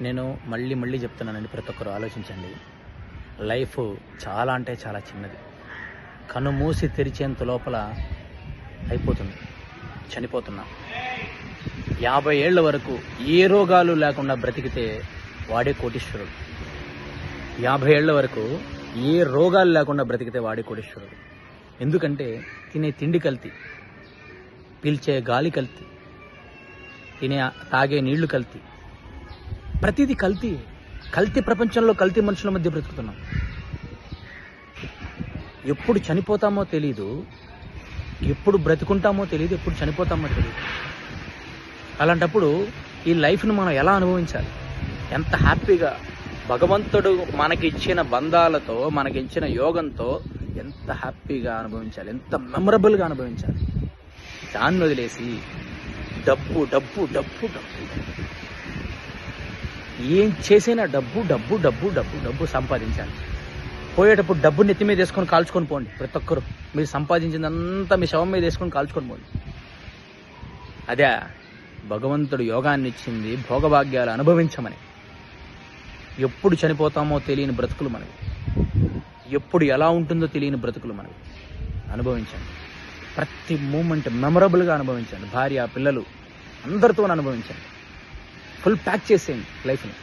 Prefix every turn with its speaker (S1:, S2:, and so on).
S1: నేను మళ్ళీ మళ్ళీ చెప్తున్నానండి, ప్రతి ఒక్కరు ఆలోచించండి. లైఫ్ చాలా అంటే చాలా చిన్నది. కన్ను మూసి తెరిచేంత లోపల అయిపోతుంది, చనిపోతున్నాం. 50 ఏళ్ల వరకు ఏ రోగాలు లేకుండా బ్రతికితే వాడే కోటీశ్వరుడు. 50 ఏళ్ల వరకు ఏ రోగాలు లేకుండా బ్రతికితే వాడే కోటీశ్వరుడు. ఎందుకంటే తినే తిండి కల్తీ, పీల్చే గాలి కల్తీ, తాగే నీళ్లు కల్తీ, ప్రతిదీ కల్తీ. కల్తీ ప్రపంచంలో కల్తీ మనుషుల మధ్య బ్రతుకుతున్నాం. ఎప్పుడు చనిపోతామో తెలీదు, ఎప్పుడు బ్రతుకుంటామో తెలియదు, ఎప్పుడు చనిపోతామో తెలియదు. అలాంటప్పుడు ఈ లైఫ్ను మనం ఎలా అనుభవించాలి? ఎంత హ్యాపీగా భగవంతుడు మనకిచ్చిన బంధాలతో, మనకిచ్చిన యోగంతో ఎంత హ్యాపీగా అనుభవించాలి, ఎంత మెమరబుల్గా అనుభవించాలి. దాన్ని వదిలేసి డబ్బు డబ్బు డబ్బు డబ్బు ఏం చేసినా డబ్బు డబ్బు డబ్బు డబ్బు డబ్బు సంపాదించాలి. పోయేటప్పుడు డబ్బు నెత్తి మీద వేసుకొని కాల్చుకొని పోండి. ప్రతి ఒక్కరు మీరు సంపాదించిందంతా మీ శవం మీద వేసుకొని కాల్చుకొని పోండి. అదే భగవంతుడు యోగాన్ని ఇచ్చింది భోగభాగ్యాలు అనుభవించమని. ఎప్పుడు చనిపోతామో తెలియని బ్రతుకులు మనవి, ఎప్పుడు ఎలా ఉంటుందో తెలియని బ్రతుకులు మనవి. అనుభవించండి, ప్రతి మూమెంట్ మెమరబుల్గా అనుభవించండి. భార్య పిల్లలు అందరితో అనుభవించండి. ఫుల్ ప్యాక్ చేసేయండి లైఫ్ని.